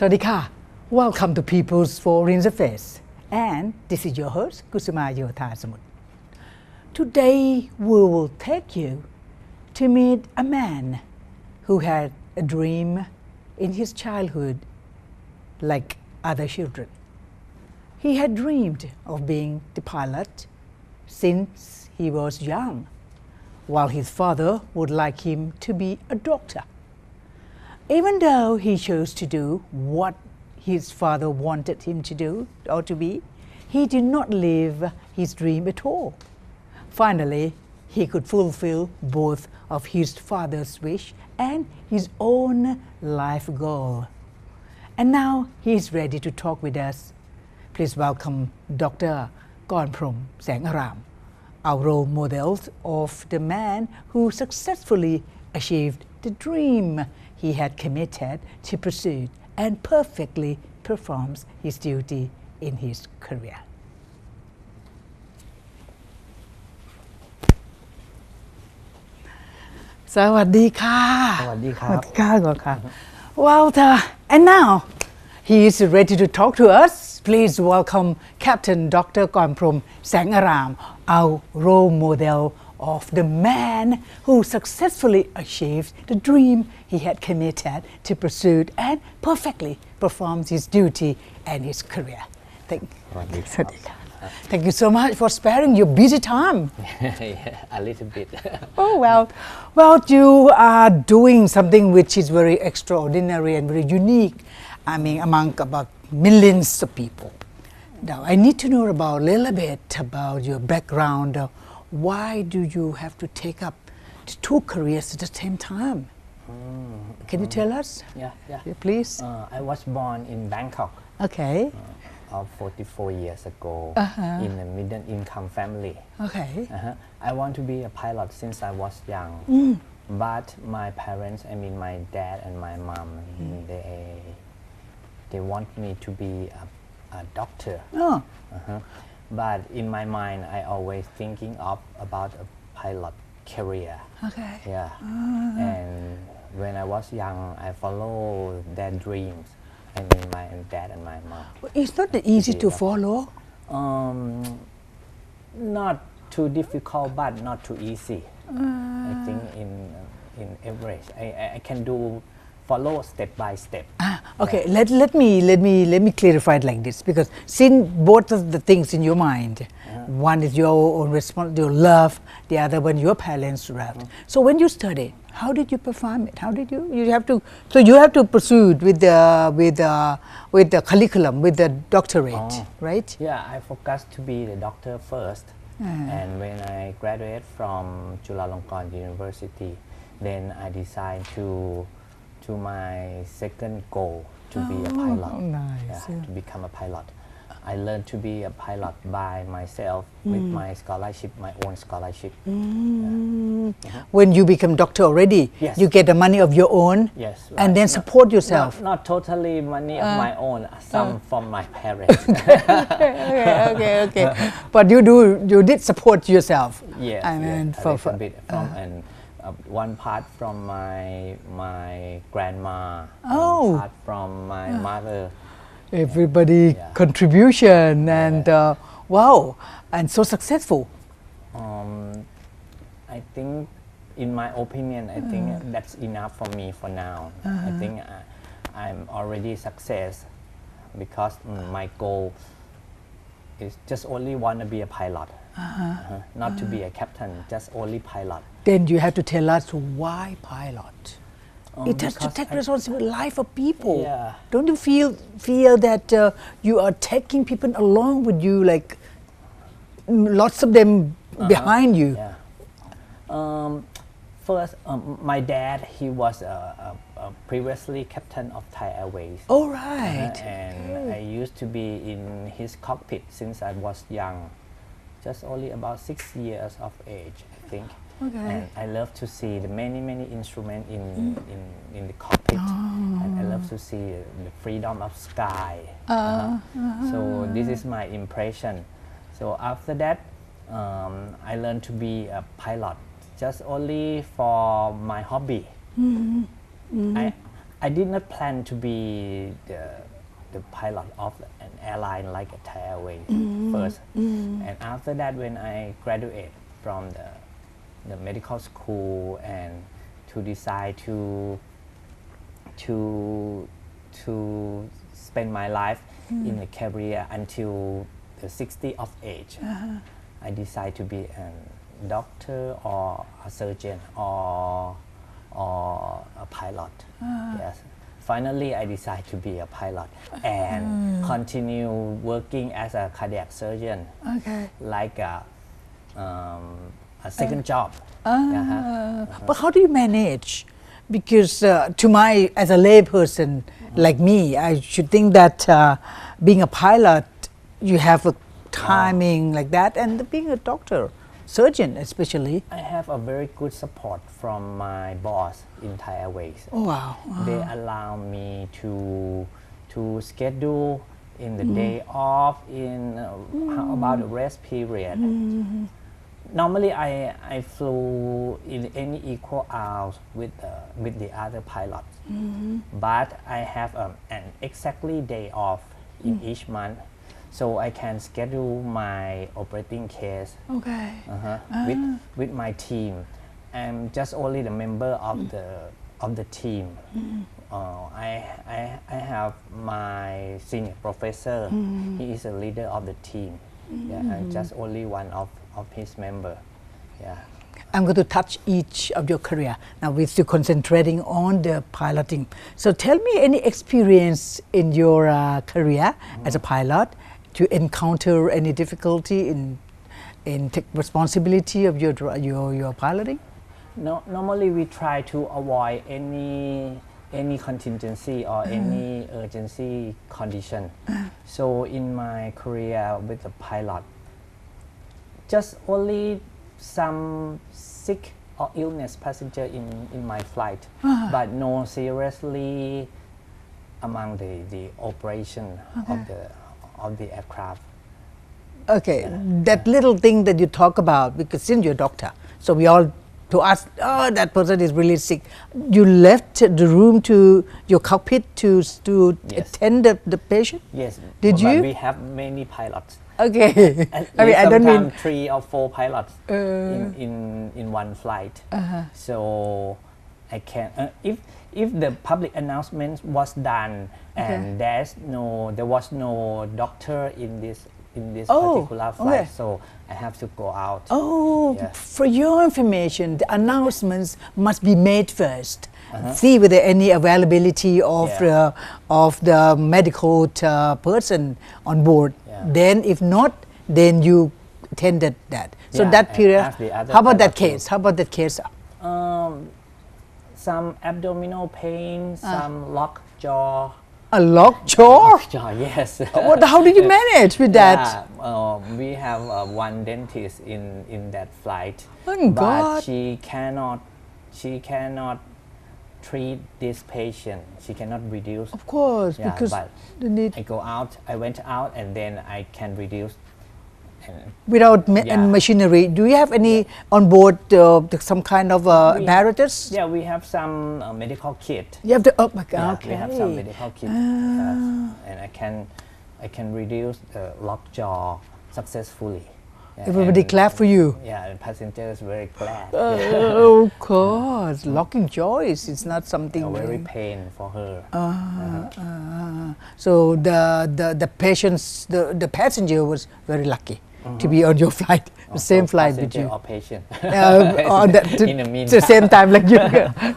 Sawadika, welcome to People's Foreign Affairs, and this is your host Kusuma Yothasamut. Today we will take you to meet a man who had a dream in his childhood like other children. He had dreamed of being the pilot since he was young, while his father would like him to be a doctor. Even though he chose to do what his father wanted him to do or to be, he did not live his dream at all. Finally, he could fulfill both of his father's wish and his own life goal. And now he is ready to talk with us. Please welcome Dr. Kornprom Saeng aram, our role models of the man who successfully achieved the dream he had committed to pursue and perfectly performs his duty in his career. Well, and now he is ready to talk to us. Please welcome Captain Dr. Kornprom Saeng aram, our role model of the man who successfully achieved the dream he had committed to pursue and perfectly performs his duty and his career. Thank you so much for sparing your busy time. A little bit. Oh, well, you are doing something which is very extraordinary and very unique, among about millions of people. Now, I need to know about a little bit about your background. Why do you have to take up two careers at the same time? Can you tell us? Yeah, please. I was born in Bangkok. Okay. 44 years ago in a middle income family. Okay. I want to be a pilot since I was young. But my parents, my dad and my mom, they want me to be a doctor. Oh. But in my mind, I always thinking about a pilot career. Okay. Yeah. And when I was young, I follow their dreams. My dad and my mom. It's not that easy to follow. Not too difficult, but not too easy. I think in average, I can follow step by step. Okay, yeah. let me clarify it like this, because since both of the things in your mind, one is your own response, your love, the other one your parents' love. So when you studied, how did you perform it? How did you have to pursue it with the curriculum, with the doctorate, right? Yeah, I focused to be the doctor first, and when I graduated from Chulalongkorn University, then I decided to my second goal to be a pilot. Nice. To become a pilot. I learned to be a pilot by myself with my scholarship, my own scholarship. When you become doctor already, yes. You get the money of your own, yes, right. And then support yourself. Not totally money of my own, some from my parents. Okay. But you did support yourself. Yes, a little bit from one part from my grandma, one part from my mother. Everybody contribution and wow, and so successful. I think, in my opinion, I think that's enough for me for now. I think I'm already success because my goal is just only want to be a pilot, not to be a captain, just only pilot. Then you have to tell us why pilot. It has to take responsibility life of people. Yeah. Don't you feel that you are taking people along with you, like lots of them behind you? Yeah. First, my dad, he was a previously captain of Thai Airways. Oh, right. And I used to be in his cockpit since I was young, just only about 6 years of age, I think. Okay. And I love to see the many instruments in the cockpit, and I love to see the freedom of sky. So this is my impression. So after that, I learned to be a pilot, just only for my hobby. I did not plan to be the pilot of an airline like a Thai Airways first. And after that, when I graduate from the medical school and to decide to spend my life in a career until the 60 of age, I decide to be a doctor or a surgeon or a pilot. Yes. Finally, I decided to be a pilot and continue working as a cardiac surgeon, like a second job. But how do you manage? Because as a lay person like me, I should think that being a pilot, you have a timing like that, and being a doctor, surgeon especially. I have a very good support from my boss in Thai Airways. Oh wow! They allow me to schedule in the day off, in how about the rest period. Normally, I flew in any equal hours with the other pilots, but I have an exactly day off in each month, so I can schedule my operating case with my team. I'm just only the member of the team. I have my senior professor. He is a leader of the team. I'm just only one of his member. I'm going to touch each of your career. Now we're still concentrating on the piloting. So tell me any experience in your career as a pilot to encounter any difficulty in take responsibility of your piloting? No, normally we try to avoid any contingency or any urgency condition. So in my career with the pilot, just only some sick or illness passenger in my flight, but no seriously among the operation of the aircraft. That little thing that you talk about, because since you're a doctor, so we all to us, oh, that person is really sick. You left the room to your cockpit to attend the patient? Yes. Did but you? We have many pilots. Okay. I don't mean 3 or 4 pilots in one flight. So I can if the public announcement was done and there was no doctor in this particular flight, so I have to go out. For your information, the announcements must be made first. See whether any availability of the medical person on board. Then if not, then you attended that. So that period. How about that case? Some abdominal pain, some locked jaw. A locked jaw? Locked jaw, yes. How did you manage with that? We have one dentist in that flight, but God. She cannot treat this patient. She cannot reduce. Of course, because the need. I went out, and then I can reduce. Without machinery, do you have any on board some kind of apparatus? Yeah, we have some medical kit. You have oh my God, we have some medical kit, and I can reduce the locked jaw successfully. Everybody clap for you. Yeah, the passenger is very glad. Of course, locking jaw is not something very pain for her. So the passenger was very lucky to be on your flight, the same flight with you. Or patient. The same time like you,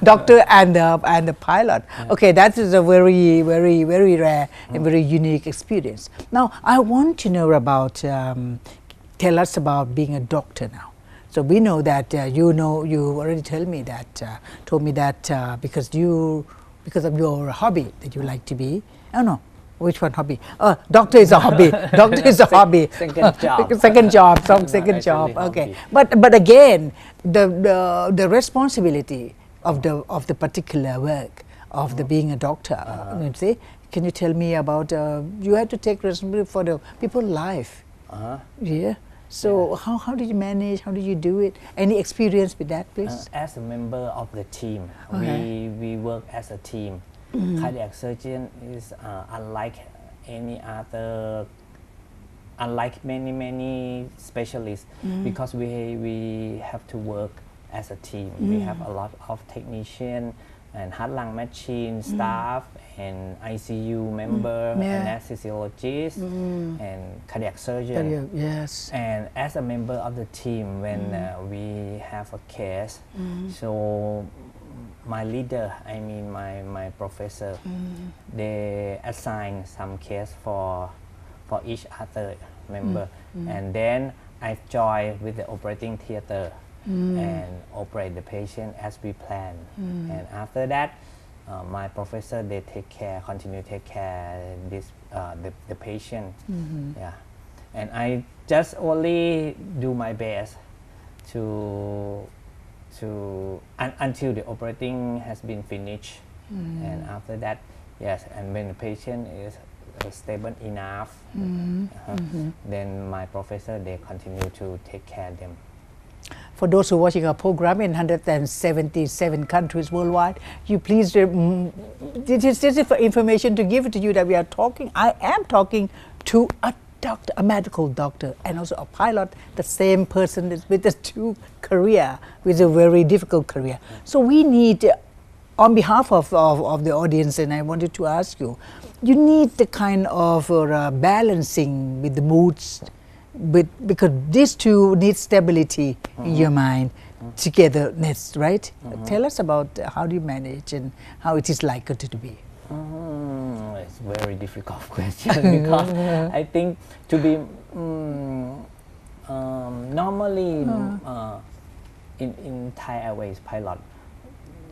doctor and the pilot. Okay, that is a very, very, very rare and very unique experience. Now, I want to know about. Tell us about being a doctor now. So we know that you already told me that because of your hobby that you like to be. I don't know which one hobby. Doctor is a hobby. Doctor is a hobby. Second job. Second job. Okay. But again, the responsibility of the particular work of the being a doctor. Can you tell me about you had to take responsibility for the people's life. Yeah. So how did you manage? How did you do it? Any experience with that, please? As a member of the team, we work as a team. Cardiac surgeon is unlike any other, unlike many specialists, because we have to work as a team. We have a lot of technician and heart lung machine staff and ICU member, anesthesiologist, and cardiac surgeon. Yes. And as a member of the team, when we have a case, so my leader, I mean my professor, they assign some case for each other member, and then I join with the operating theater and operate the patient as we plan. And after that, my professor, they continue take care this the patient. Yeah, and I just only do my best to until the operating has been finished. And after that, yes, and when the patient is stable enough, then my professor, they continue to take care of them. For those who are watching our program in 177 countries worldwide, you please, this is for information to give to you that I am talking to a doctor, a medical doctor, and also a pilot, the same person with the two career, with a very difficult career. So we need, on behalf of the audience, and I wanted to ask you, you need the kind of balancing with the moods, because these two need stability in your mind, togetherness, right? Tell us about how do you manage and how it is likely to be. It's a very difficult question because I think to be normally in Thai Airways pilot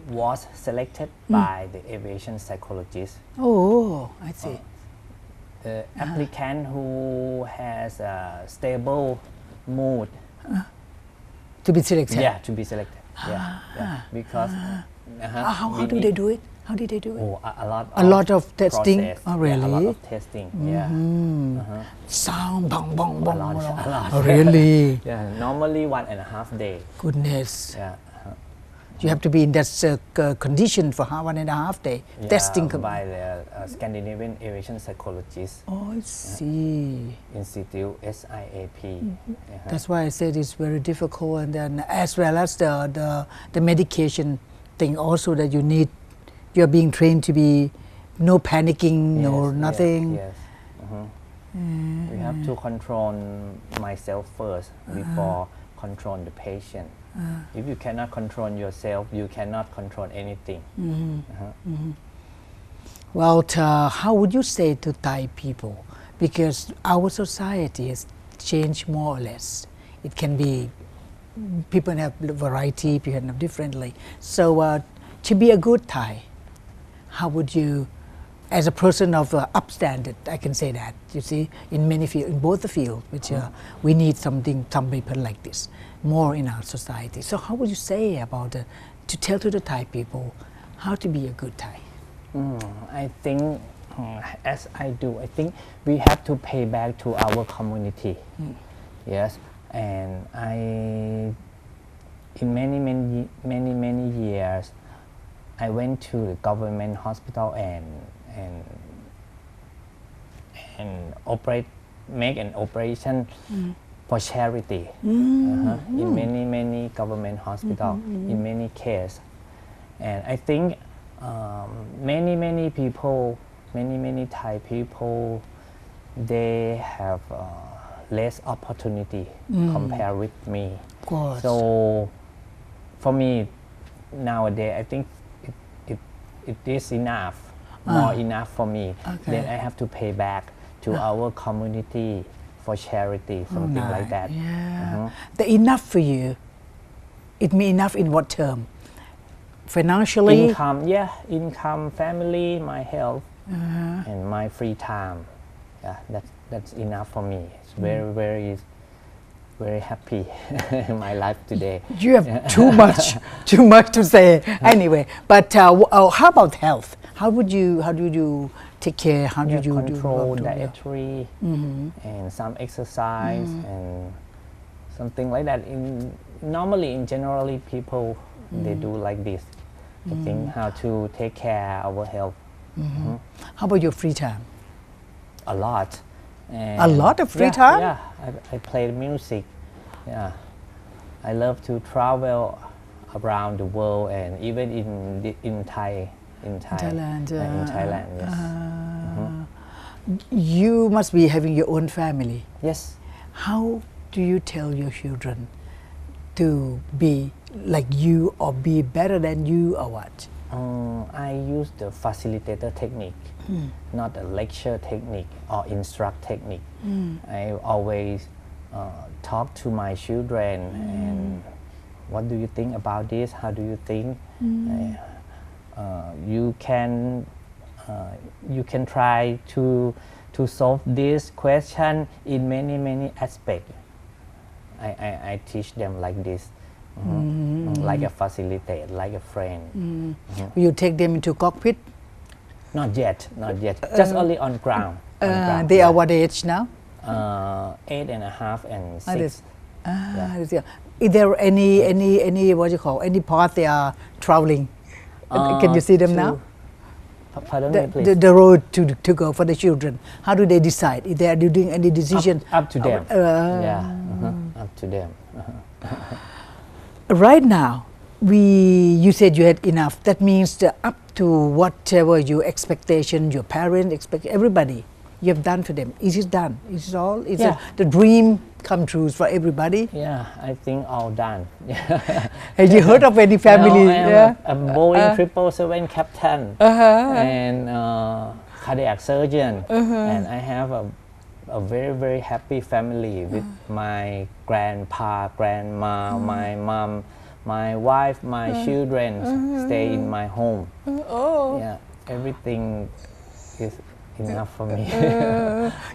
was selected by the aviation psychologist. Oh, I see. The applicant who has a stable mood to be selected. Yeah, to be selected. Yeah. Because how do they do it? How did they do it? Oh, a lot of testing. Process. Oh, really? Yeah, a lot of testing. Sound, bang, bang, bang. A lot. Oh, really? Yeah, normally 1.5 days. Goodness. Yeah. You have to be in that condition for 1.5 days. Testing by the Scandinavian aviation psychologist. Oh, I see. Institute SIAP. That's why I said it's very difficult, and then as well as the medication thing also that you need. You are being trained to be no panicking or nothing. Yes. We have to control myself first before control the patient. If you cannot control yourself, you cannot control anything. Well, how would you say to Thai people? Because our society has changed more or less. It can be, people have variety, people have differently. So to be a good Thai, how would you, as a person of upstandard, I can say that, you see, in many fields, in both the fields, which we need some people like this, more in our society. So how would you say about, to tell to the Thai people, how to be a good Thai? I think, as I do, I think we have to pay back to our community. Yes, and in many years, I went to the government hospital and make an operation for charity in many government hospital in many cases. And I think many people, many Thai people, they have less opportunity compared with me. Of course. So for me nowadays, I think it is enough, more enough for me. Okay. Then I have to pay back to our community for charity, something like that. Yeah. The enough for you, it means enough in what term? Financially? Income, family, my health, and my free time. Yeah, that's enough for me. It's very happy in my life today. You have too much to say. Anyway, but how about health? How do you take care? How do you control dietary and some exercise and something like that? Normally, in generally, people they do like this. I think how to take care of our health. How about your free time? A lot. A lot of free time? Yeah, I play music. Yeah, I love to travel around the world and even in Thailand. In Thailand, yes. You must be having your own family. Yes. How do you tell your children to be like you or be better than you or what? I use the facilitator technique, not a lecture technique or instruct technique. I always talk to my children and what do you think about this? How do you think? You can try to solve this question in many aspects. I teach them like this, like a facilitator, like a friend. You take them into cockpit? Not yet. Just only on ground. They are what age now? 8.5 and 6. Is there any what you call any part they are traveling? Can you see them now? Pardon me, please. The road to go for the children. How do they decide? If they are doing any decision? Up to them. Up to them. Right now, you said you had enough. That means up to whatever your expectation, your parents expect, everybody, you have done for them. Is it done? Is it all? Is it the dream come true for everybody? Yeah, I think all done. Have you heard of any family? No, I am a Boeing 777 captain and cardiac surgeon, and I have a very happy family with my grandpa, grandma, my mom, my wife, my children stay in my home. Yeah, everything is enough for me.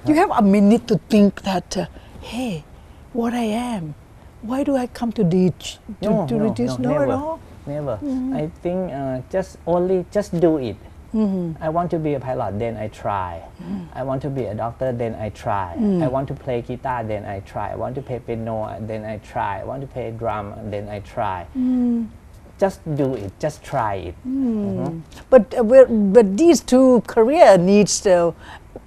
You have a minute to think that, hey, what I am, why do I come to this? No, never, at all? Never. I think just do it. I want to be a pilot, then I try. I want to be a doctor, then I try. I want to play guitar, then I try. I want to play piano, then I try. I want to play drum, then I try. Just do it. Just try it. But these two career needs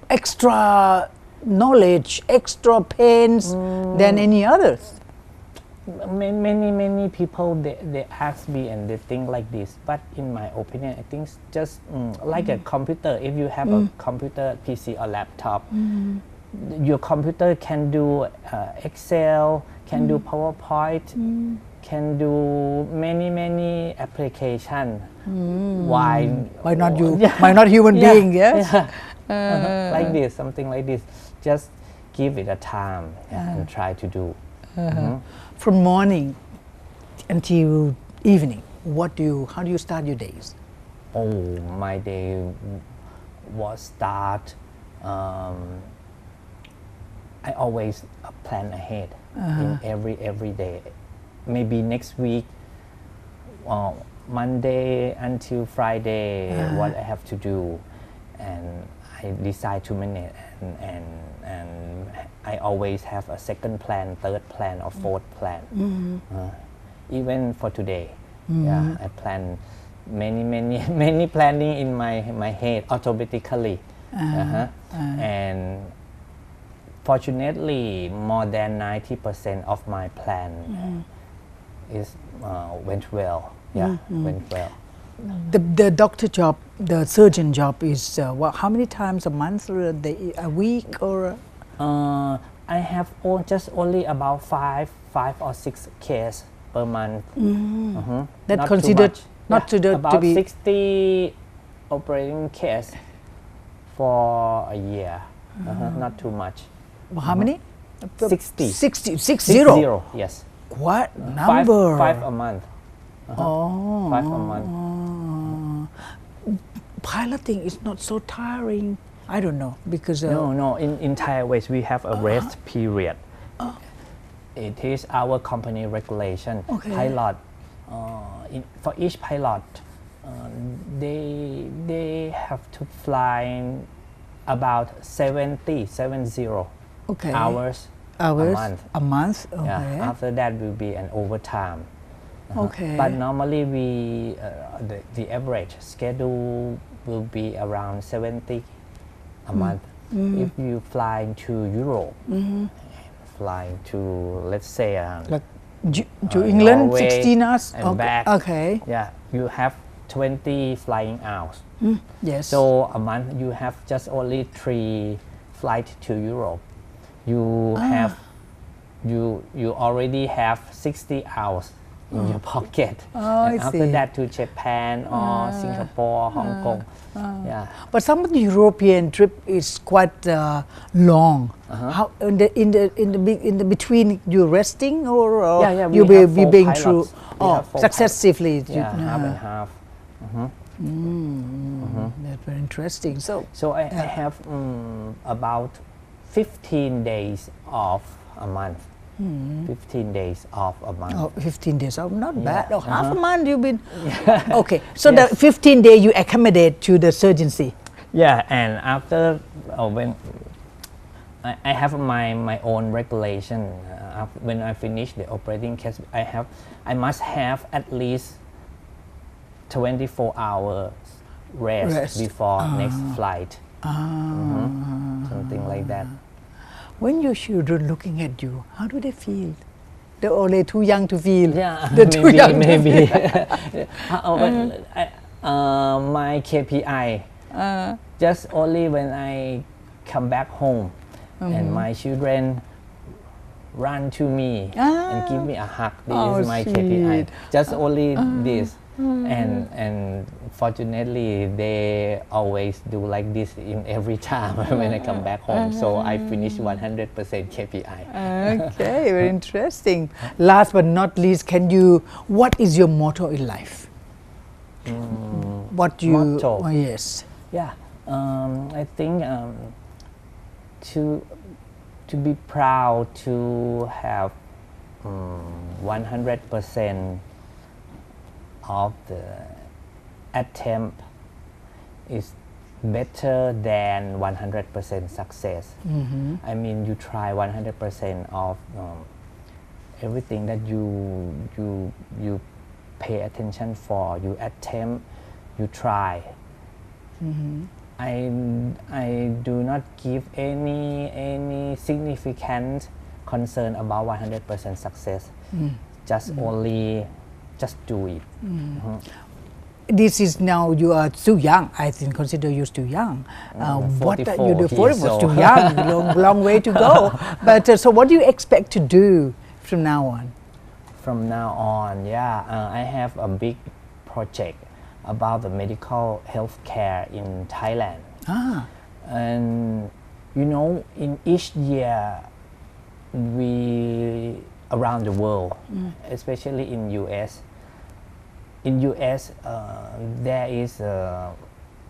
extra knowledge, extra pains than any others. Many people they ask me and they think like this, but in my opinion I think just like a computer. If you have a computer, PC or laptop, your computer can do Excel, can do PowerPoint, can do many application. Why not you? Why not human being? Yes. Like this, something like this. Just give it a time and try to do. From morning until evening, how do you start your days? Oh, my day was start. I always plan ahead in every day. Maybe next week, Monday until Friday, what I have to do, and I decide to manage and I always have a second plan, third plan or fourth plan. Even for today, I plan many planning in my head automatically. And fortunately, more than 90% of my plan went well. Went well. The doctor job, the surgeon job is how many times a month or a week or? I have just only about five or six cases per month. That not considered not to about be 60 operating cases for a year. Not too much. How many? 60. 60. Yes. What number? Five a month. 5 a month. Piloting is not so tiring. I don't know because no. In Thai Airways we have a rest period. It is our company regulation. Pilot for each pilot, they have to fly about 70 hours a month. After that will be an overtime. But normally the average schedule will be around 70 a month. If you fly to Europe, flying to, let's say, Like to England, Norway 16 hours? and back. Okay. Yeah, you have 20 flying hours. Yes. So a month you have just only 3 flights to Europe. You have you already have 60 hours in your pocket. And I after see. that to Japan or Singapore, Hong Kong. Yeah. But some of the European trip is quite long. How in the between you resting or We you have be 4 being pilots. through We have 4 successively? Yeah, half and half. That's very interesting. So I have about 15 days off a month. 15 days off a month. Oh, 15 days. Oh, not Yeah, bad. Oh, half a month you've been. Yeah. Okay, so Yes. the 15 day you accommodate to the surgency. Yeah, and after when I have my own regulation, when I finish the operating case, I must have at least 24 hours rest. Before next flight. Something like that. When your children looking at you, how do they feel? They're only too young to feel. Yeah, They're too young maybe. My KPI, just only when I come back home and my children run to me and give me a hug. This is my KPI. Just only this. And fortunately, they always do like this in every time when I come back home. So I finish 100% KPI. Okay, very interesting. Last but not least, what is your motto in life? What you? Motto? Oh, yes. Yeah, I think to be proud to have 100% of the attempt is better than 100% success. I mean, you try 100% of everything that you pay attention for. You attempt, you try. I do not give any significant concern about 100% success. Just do it. This is now you are too young. I think consider you too young. What are you do? 40 was too young. long way to go. But so, what do you expect to do from now on? From now on, I have a big project about the medical health care in Thailand. And in each year, around the world, especially in US. In US, there is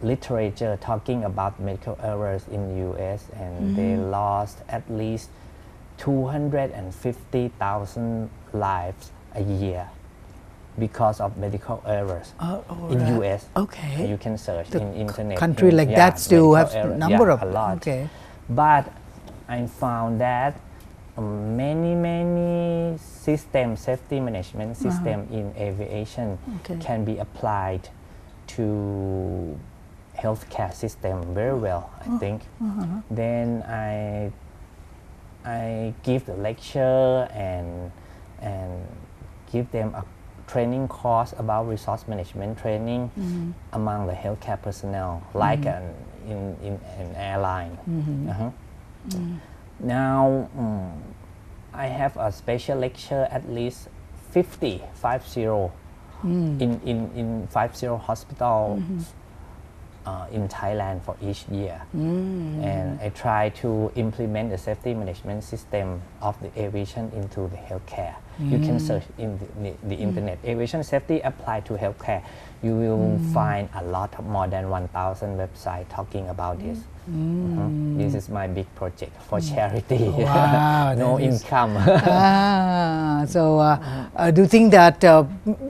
literature talking about medical errors in US, and they lost at least 250,000 lives a year because of medical errors in US. Okay. You can search in internet. Country like that still have number of a lot. Okay. But I found that many safety management system in aviation can be applied to healthcare system very well, I think. Then I give the lecture and give them a training course about resource management training among the healthcare personnel, like in an airline. Now I have a special lecture at least 50 in 50 hospital in Thailand for each year. And I try to implement the safety management system of the aviation into the healthcare. You can search in the internet, aviation safety applied to healthcare. You will find a lot more than 1,000 websites talking about this. This is my big project for charity. Wow, No income. So do you think that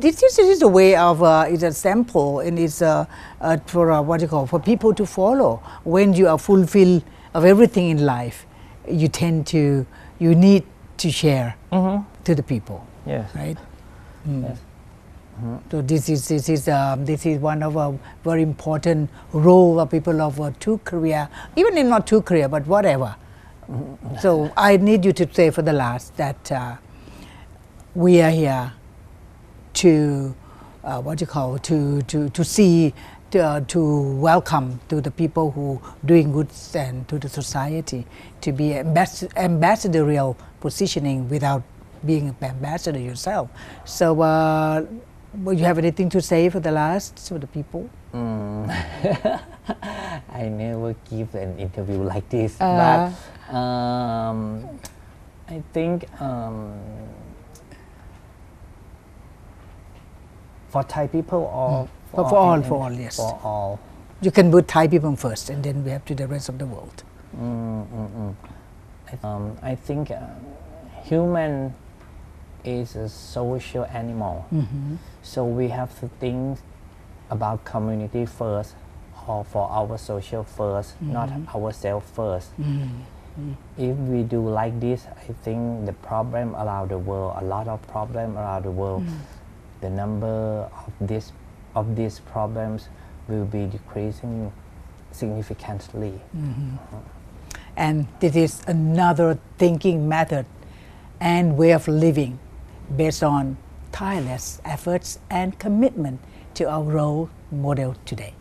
this is a way of it's a sample and it's for people to follow? When you are fulfilled of everything in life, you need to share to the people. Yes. Right. Yes. So this is one of a very important role of people of two Korea, even if not two Korea, but whatever. So I need you to say for the last that we are here to to see, to welcome to the people who doing good and to the society, to be ambassadorial positioning without being an ambassador yourself. So will you have anything to say for the last for the people? I never give an interview like this, but I think for Thai people or for all, yes. For all. You can put Thai people first, and then we have to the rest of the world. I think human is a social animal, so we have to think about community first, or for our social first, not ourselves first. If we do like this, I think the problem around the world, a lot of problem around the world, the number of these problems will be decreasing significantly. And this is another thinking method and way of living based on tireless efforts and commitment to our role model today.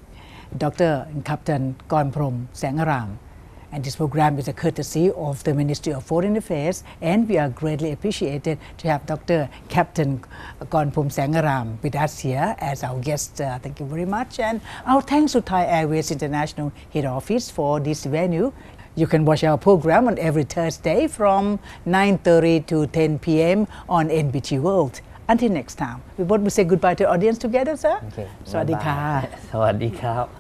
Dr. and Captain Kornprom Saeng aram. And this program is a courtesy of the Ministry of Foreign Affairs, and we are greatly appreciated to have Dr. Captain Kornprom Saeng aram with us here as our guest. Thank you very much, and our thanks to Thai Airways International Head Office for this venue. You can watch our program on every Thursday from 9:30 to 10 p.m. on NBT World. Until next time, we both will say goodbye to the audience together, sir. Okay. สวัสดีค่ะ สวัสดีครับ